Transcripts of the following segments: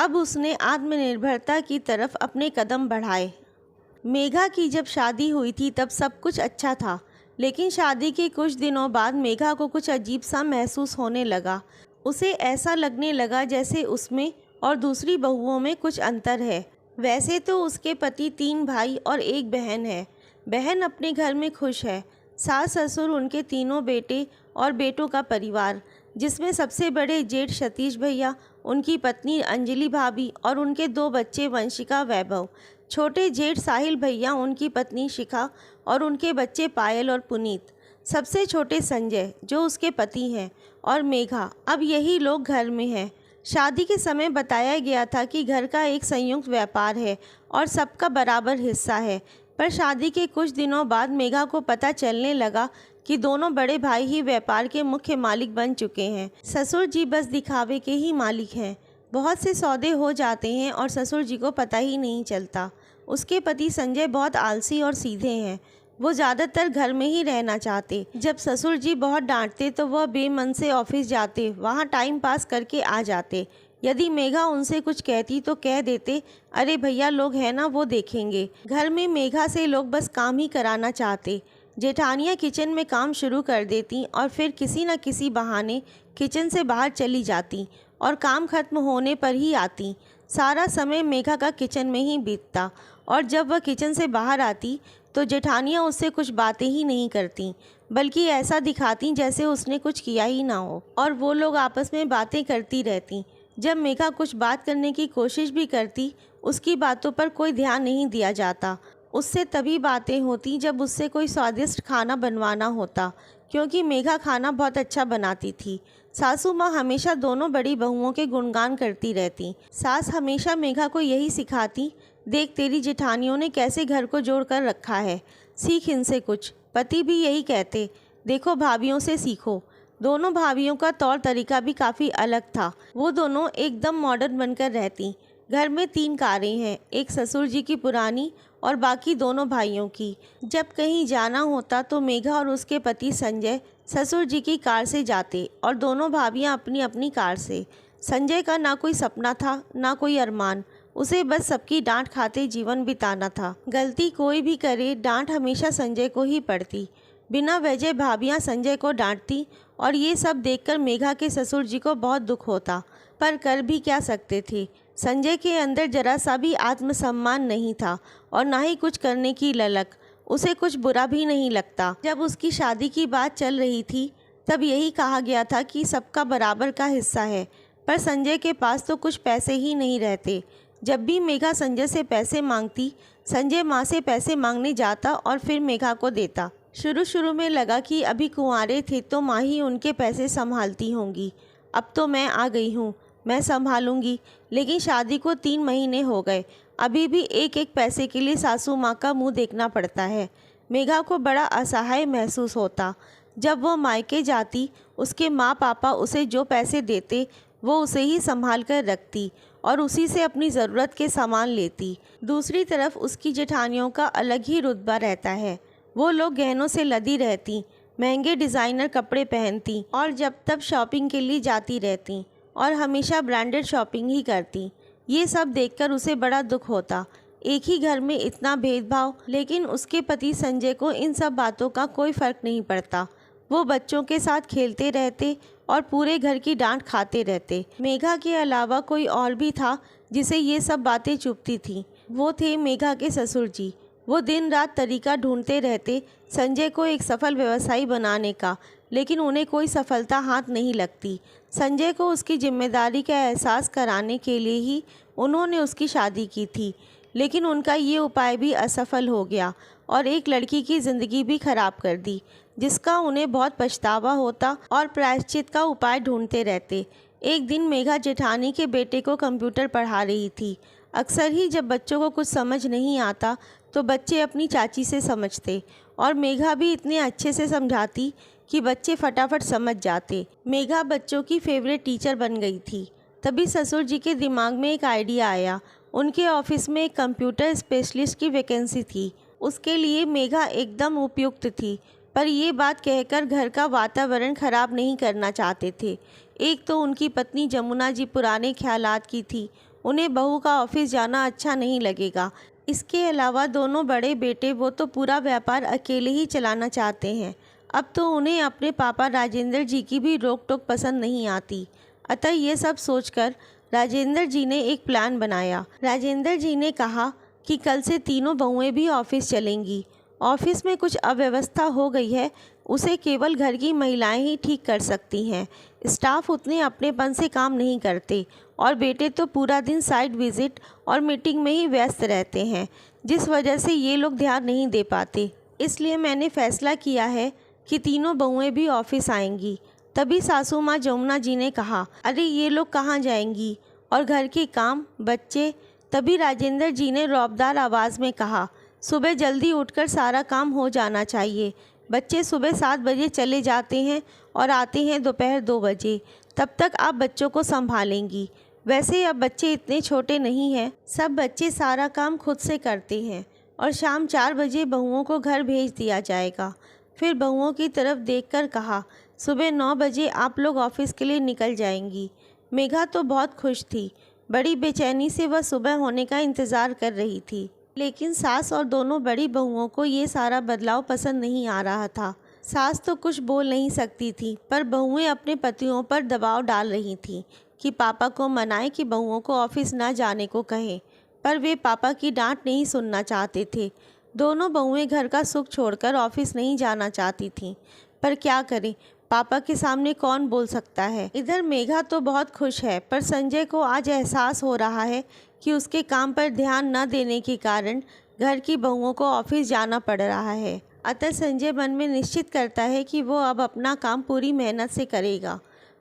अब उसने आत्मनिर्भरता की तरफ अपने कदम बढ़ाए। मेघा की जब शादी हुई थी तब सब कुछ अच्छा था, लेकिन शादी के कुछ दिनों बाद मेघा को कुछ अजीब सा महसूस होने लगा। उसे ऐसा लगने लगा जैसे उसमें और दूसरी बहुओं में कुछ अंतर है। वैसे तो उसके पति 3 भाई और 1 बहन है। बहन अपने घर में खुश है। सास ससुर, उनके तीनों बेटे और बेटों का परिवार, जिसमें सबसे बड़े जेठ सतीश भैया, उनकी पत्नी अंजलि भाभी और उनके 2 बच्चे वंशिका, वैभव। छोटे जेठ साहिल भैया, उनकी पत्नी शिखा और उनके बच्चे पायल और पुनीत। सबसे छोटे संजय, जो उसके पति हैं, और मेघा। अब यही लोग घर में हैं। शादी के समय बताया गया था कि घर का एक संयुक्त व्यापार है और सबका बराबर हिस्सा है, पर शादी के कुछ दिनों बाद मेघा को पता चलने लगा कि दोनों बड़े भाई ही व्यापार के मुख्य मालिक बन चुके हैं। ससुर जी बस दिखावे के ही मालिक हैं। बहुत से सौदे हो जाते हैं और ससुर जी को पता ही नहीं चलता। उसके पति संजय बहुत आलसी और सीधे हैं। वो ज़्यादातर घर में ही रहना चाहते। जब ससुर जी बहुत डांटते तो वह बेमन से ऑफिस जाते, वहाँ टाइम पास करके आ जाते। यदि मेघा उनसे कुछ कहती तो कह देते, अरे भैया लोग हैं ना, वो देखेंगे। घर में मेघा से लोग बस काम ही कराना चाहते। जेठानियाँ किचन में काम शुरू कर देती और फिर किसी न किसी बहाने किचन से बाहर चली जाती और काम खत्म होने पर ही आती। सारा समय मेघा का किचन में ही बीतता और जब वह किचन से बाहर आती तो जेठानियाँ उससे कुछ बातें ही नहीं करती, बल्कि ऐसा दिखाती जैसे उसने कुछ किया ही ना हो, और वो लोग आपस में बातें करती रहती। जब मेघा कुछ बात करने की कोशिश भी करती, उसकी बातों पर कोई ध्यान नहीं दिया जाता। उससे तभी बातें होती जब उससे कोई स्वादिष्ट खाना बनवाना होता, क्योंकि मेघा खाना बहुत अच्छा बनाती थी। सासू माँ हमेशा दोनों बड़ी बहुओं के गुणगान करती रहती। सास हमेशा मेघा को यही सिखाती, देख तेरी जेठानियों ने कैसे घर को जोड़ कर रखा है, सीख इनसे कुछ। पति भी यही कहते, देखो भाभियों से सीखो। दोनों भाभियों का तौर तरीका भी काफ़ी अलग था। वो दोनों एकदम मॉडर्न बनकर रहती। घर में 3 कारें हैं, एक ससुर जी की पुरानी और बाकी दोनों भाइयों की। जब कहीं जाना होता तो मेघा और उसके पति संजय ससुर जी की कार से जाते और दोनों भाभियां अपनी अपनी कार से। संजय का ना कोई सपना था, ना कोई अरमान। उसे बस सबकी डांट खाते जीवन बिताना था। गलती कोई भी करे, डांट हमेशा संजय को ही पड़ती। बिना वजह भाभियां संजय को डांटती और ये सब देखकर मेघा के ससुर जी को बहुत दुख होता, पर कर भी क्या सकते थे। संजय के अंदर जरा सा भी आत्मसम्मान नहीं था और ना ही कुछ करने की ललक। उसे कुछ बुरा भी नहीं लगता। जब उसकी शादी की बात चल रही थी तब यही कहा गया था कि सबका बराबर का हिस्सा है, पर संजय के पास तो कुछ पैसे ही नहीं रहते। जब भी मेघा संजय से पैसे मांगती, संजय माँ से पैसे मांगने जाता और फिर मेघा को देता। शुरू शुरू में लगा कि अभी कुंवारे थे तो माँ ही उनके पैसे संभालती होंगी। अब तो मैं आ गई हूँ, मैं संभालूंगी। लेकिन शादी को 3 महीने हो गए, अभी भी एक एक पैसे के लिए सासू माँ का मुंह देखना पड़ता है। मेघा को बड़ा असहाय महसूस होता। जब वो मायके जाती, उसके माँ पापा उसे जो पैसे देते वो उसे ही संभाल कर रखती और उसी से अपनी ज़रूरत के सामान लेती। दूसरी तरफ उसकी जेठानियों का अलग ही रुतबा रहता है। वो लोग गहनों से लदी रहती, महंगे डिज़ाइनर कपड़े पहनती और जब तब शॉपिंग के लिए जाती रहती और हमेशा ब्रांडेड शॉपिंग ही करती। ये सब देखकर उसे बड़ा दुख होता। एक ही घर में इतना भेदभाव, लेकिन उसके पति संजय को इन सब बातों का कोई फ़र्क नहीं पड़ता। वो बच्चों के साथ खेलते रहते और पूरे घर की डांट खाते रहते। मेघा के अलावा कोई और भी था जिसे ये सब बातें चुभती थी। वो थे मेघा के ससुर जी। वो दिन रात तरीका ढूंढते रहते संजय को एक सफल व्यवसायी बनाने का, लेकिन उन्हें कोई सफलता हाथ नहीं लगती। संजय को उसकी जिम्मेदारी का एहसास कराने के लिए ही उन्होंने उसकी शादी की थी, लेकिन उनका ये उपाय भी असफल हो गया और एक लड़की की ज़िंदगी भी खराब कर दी, जिसका उन्हें बहुत पछतावा होता और प्रायश्चित का उपाय ढूंढते रहते। एक दिन मेघा जेठानी के बेटे को कंप्यूटर पढ़ा रही थी। अक्सर ही जब बच्चों को कुछ समझ नहीं आता तो बच्चे अपनी चाची से समझते और मेघा भी इतने अच्छे से समझाती कि बच्चे फटाफट समझ जाते। मेघा बच्चों की फेवरेट टीचर बन गई थी। तभी ससुर जी के दिमाग में एक आइडिया आया। उनके ऑफिस में एक कंप्यूटर स्पेशलिस्ट की वैकेंसी थी। उसके लिए मेघा एकदम उपयुक्त थी, पर ये बात कहकर घर का वातावरण खराब नहीं करना चाहते थे। एक तो उनकी पत्नी जमुना जी पुराने ख्यालात की थी, उन्हें बहू का ऑफिस जाना अच्छा नहीं लगेगा। इसके अलावा दोनों बड़े बेटे वो तो पूरा व्यापार अकेले ही चलाना चाहते हैं। अब तो उन्हें अपने पापा राजेंद्र जी की भी रोक टोक पसंद नहीं आती। अतः ये सब सोचकर राजेंद्र जी ने एक प्लान बनाया। राजेंद्र जी ने कहा कि कल से तीनों बहुएं भी ऑफिस चलेंगी। ऑफिस में कुछ अव्यवस्था हो गई है, उसे केवल घर की महिलाएं ही ठीक कर सकती हैं। स्टाफ उतने अपनेपन से काम नहीं करते और बेटे तो पूरा दिन साइट विजिट और मीटिंग में ही व्यस्त रहते हैं, जिस वजह से ये लोग ध्यान नहीं दे पाते। इसलिए मैंने फैसला किया है कि तीनों बहुएं भी ऑफिस आएंगी। तभी सासू माँ जमुना जी ने कहा, अरे ये लोग कहाँ जाएंगी, और घर के काम, बच्चे। तभी राजेंद्र जी ने रौबदार आवाज़ में कहा, सुबह जल्दी उठकर सारा काम हो जाना चाहिए। बच्चे सुबह 7 बजे चले जाते हैं और आते हैं दोपहर 2 बजे। तब तक आप बच्चों को संभालेंगी। वैसे अब बच्चे इतने छोटे नहीं हैं, सब बच्चे सारा काम खुद से करते हैं और शाम 4 बजे बहुओं को घर भेज दिया जाएगा। फिर बहुओं की तरफ देखकर कहा, सुबह 9 बजे आप लोग ऑफिस के लिए निकल जाएंगी। मेघा तो बहुत खुश थी। बड़ी बेचैनी से वह सुबह होने का इंतज़ार कर रही थी। लेकिन सास और दोनों बड़ी बहुओं को ये सारा बदलाव पसंद नहीं आ रहा था। सास तो कुछ बोल नहीं सकती थी, पर बहुएं अपने पतियों पर दबाव डाल रही थीं कि पापा को मनाएं कि बहुओं को ऑफिस ना जाने को कहें, पर वे पापा की डांट नहीं सुनना चाहते थे। दोनों बहुएं घर का सुख छोड़कर ऑफिस नहीं जाना चाहती थीं, पर क्या करें, पापा के सामने कौन बोल सकता है। इधर मेघा तो बहुत खुश है, पर संजय को आज एहसास हो रहा है कि उसके काम पर ध्यान न देने के कारण घर की बहुओं को ऑफिस जाना पड़ रहा है। अतः संजय मन में निश्चित करता है कि वो अब अपना काम पूरी मेहनत से करेगा।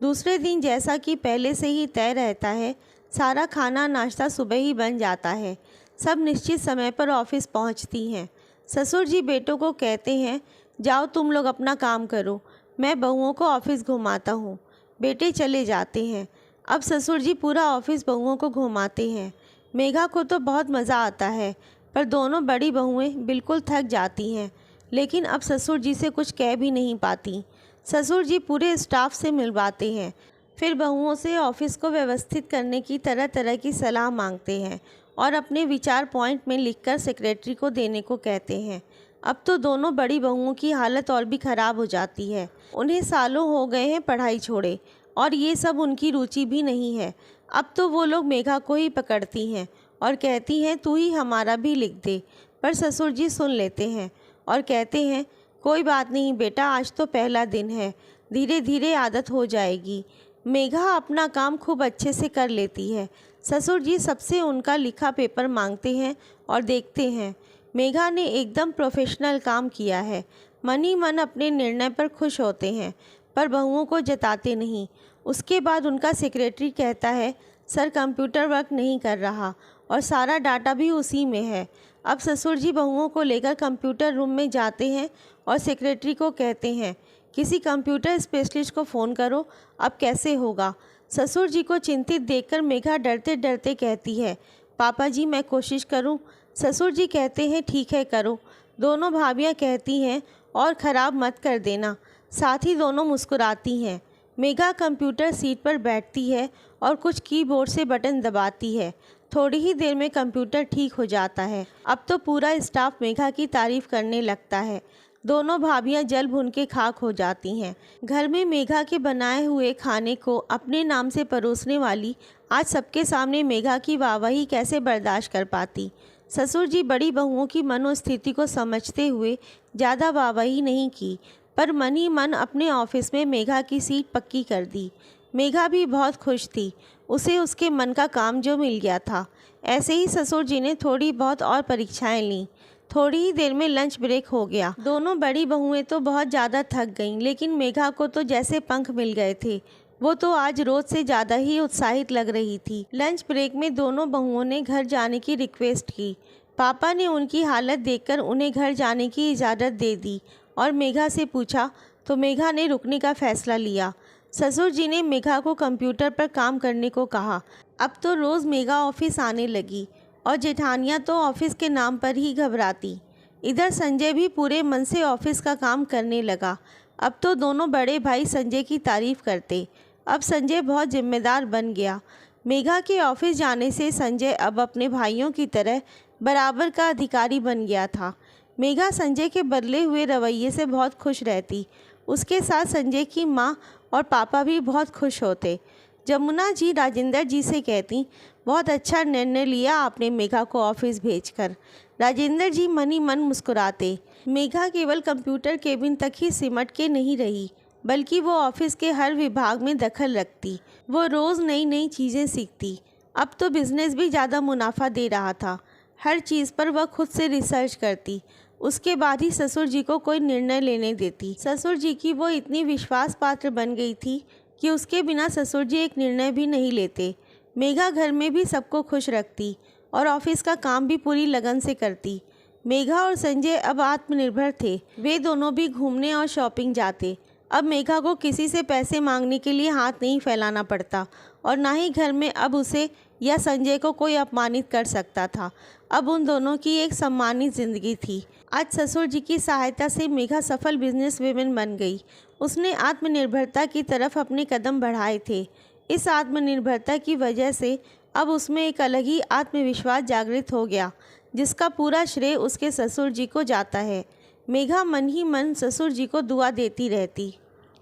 दूसरे दिन जैसा कि पहले से ही तय रहता है, सारा खाना नाश्ता सुबह ही बन जाता है। सब निश्चित समय पर ऑफिस पहुंचती हैं। ससुर जी बेटों को कहते हैं, जाओ तुम लोग अपना काम करो, मैं बहुओं को ऑफिस घुमाता हूँ। बेटे चले जाते हैं। अब ससुर जी पूरा ऑफिस बहुओं को घुमाते हैं। मेघा को तो बहुत मज़ा आता है, पर दोनों बड़ी बहुएं बिल्कुल थक जाती हैं। लेकिन अब ससुर जी से कुछ कह भी नहीं पाती। ससुर जी पूरे स्टाफ से मिलवाते हैं, फिर बहुओं से ऑफिस को व्यवस्थित करने की तरह तरह की सलाह मांगते हैं और अपने विचार पॉइंट में लिखकर सेक्रेटरी को देने को कहते हैं। अब तो दोनों बड़ी बहुओं की हालत और भी ख़राब हो जाती है। उन्हें सालों हो गए हैं पढ़ाई छोड़े, और ये सब उनकी रुचि भी नहीं है। अब तो वो लोग मेघा को ही पकड़ती हैं और कहती हैं, तू ही हमारा भी लिख दे। पर ससुर जी सुन लेते हैं और कहते हैं, कोई बात नहीं बेटा, आज तो पहला दिन है, धीरे धीरे आदत हो जाएगी। मेघा अपना काम खूब अच्छे से कर लेती है। ससुर जी सबसे उनका लिखा पेपर मांगते हैं और देखते हैं। मेघा ने एकदम प्रोफेशनल काम किया है। मन ही मन अपने निर्णय पर खुश होते हैं, पर बहुओं को जताते नहीं। उसके बाद उनका सेक्रेटरी कहता है, सर कंप्यूटर वर्क नहीं कर रहा और सारा डाटा भी उसी में है। अब ससुर जी बहुओं को लेकर कंप्यूटर रूम में जाते हैं और सेक्रेटरी को कहते हैं, किसी कंप्यूटर स्पेशलिस्ट को फ़ोन करो, अब कैसे होगा। ससुर जी को चिंतित देखकर मेघा डरते डरते कहती है, पापा जी मैं कोशिश करूं। ससुर जी कहते हैं, ठीक है करो। दोनों भाभियां कहती हैं, और ख़राब मत कर देना। साथ ही दोनों मुस्कुराती हैं। मेघा कंप्यूटर सीट पर बैठती है और कुछ कीबोर्ड से बटन दबाती है। थोड़ी ही देर में कंप्यूटर ठीक हो जाता है। अब तो पूरा स्टाफ मेघा की तारीफ़ करने लगता है। दोनों भाभियां जल भुन के खाक हो जाती हैं। घर में मेघा के बनाए हुए खाने को अपने नाम से परोसने वाली आज सबके सामने मेघा की वाहवाही कैसे बर्दाश्त कर पाती। ससुर जी बड़ी बहुओं की मनोस्थिति को समझते हुए ज़्यादा वाहवाही नहीं की, पर मन ही मन अपने ऑफिस में मेघा की सीट पक्की कर दी। मेघा भी बहुत खुश थी, उसे उसके मन का काम जो मिल गया था। ऐसे ही ससुर जी ने थोड़ी बहुत और परीक्षाएं लीं। थोड़ी ही देर में लंच ब्रेक हो गया। दोनों बड़ी बहुएं तो बहुत ज़्यादा थक गईं, लेकिन मेघा को तो जैसे पंख मिल गए थे। वो तो आज रोज़ से ज़्यादा ही उत्साहित लग रही थी। लंच ब्रेक में दोनों बहुओं ने घर जाने की रिक्वेस्ट की। पापा ने उनकी हालत देखकर उन्हें घर जाने की इजाज़त दे दी और मेघा से पूछा, तो मेघा ने रुकने का फ़ैसला लिया। ससुर जी ने मेघा को कंप्यूटर पर काम करने को कहा। अब तो रोज़ मेघा ऑफिस आने लगी और जेठानियाँ तो ऑफिस के नाम पर ही घबराती। इधर संजय भी पूरे मन से ऑफिस का काम करने लगा। अब तो दोनों बड़े भाई संजय की तारीफ़ करते। अब संजय बहुत जिम्मेदार बन गया। मेघा के ऑफिस जाने से संजय अब अपने भाइयों की तरह बराबर का अधिकारी बन गया था। मेघा संजय के बदले हुए रवैये से बहुत खुश रहती। उसके साथ संजय की माँ और पापा भी बहुत खुश होते। जमुना जी राजेंद्र जी से कहती, बहुत अच्छा निर्णय लिया आपने मेघा को ऑफिस भेजकर। राजेंद्र जी मन ही मन मुस्कुराते। मेघा केवल कंप्यूटर केबिन तक ही सिमट के नहीं रही, बल्कि वो ऑफिस के हर विभाग में दखल रखती। वो रोज़ नई नई चीज़ें सीखती। अब तो बिजनेस भी ज़्यादा मुनाफा दे रहा था। हर चीज़ पर वह खुद से रिसर्च करती। उसके बाद ही ससुर जी को कोई निर्णय लेने देती। ससुर जी की वो इतनी विश्वास पात्र बन गई थी कि उसके बिना ससुर जी एक निर्णय भी नहीं लेते। मेघा घर में भी सबको खुश रखती और ऑफिस का काम भी पूरी लगन से करती। मेघा और संजय अब आत्मनिर्भर थे। वे दोनों भी घूमने और शॉपिंग जाते। अब मेघा को किसी से पैसे मांगने के लिए हाथ नहीं फैलाना पड़ता और ना ही घर में अब उसे या संजय को कोई अपमानित कर सकता था। अब उन दोनों की एक सम्मानित जिंदगी थी। आज ससुर जी की सहायता से मेघा सफल बिजनेस वुमेन बन गई। उसने आत्मनिर्भरता की तरफ अपने कदम बढ़ाए थे। इस आत्मनिर्भरता की वजह से अब उसमें एक अलग ही आत्मविश्वास जागृत हो गया, जिसका पूरा श्रेय उसके ससुर जी को जाता है। मेघा मन ही मन ससुर जी को दुआ देती रहती।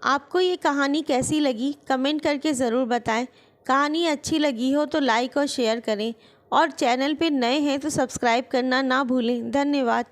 आपको ये कहानी कैसी लगी कमेंट करके ज़रूर बताएं। कहानी अच्छी लगी हो तो लाइक और शेयर करें और चैनल पे नए हैं तो सब्सक्राइब करना ना भूलें। धन्यवाद।